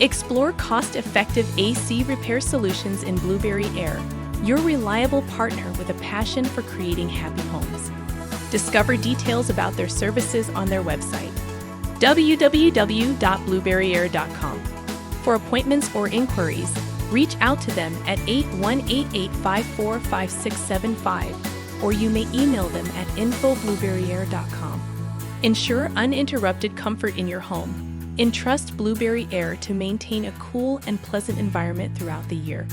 Explore cost-effective AC repair solutions in Blueberry Air, your reliable partner with a passion for creating happy homes. Discover details about their services on their website, www.blueberryair.com. For appointments or inquiries, reach out to them at 8188-545675, or you may email them at info@blueberryair.com. Ensure uninterrupted comfort in your home. Entrust Blueberry Air to maintain a cool and pleasant environment throughout the year.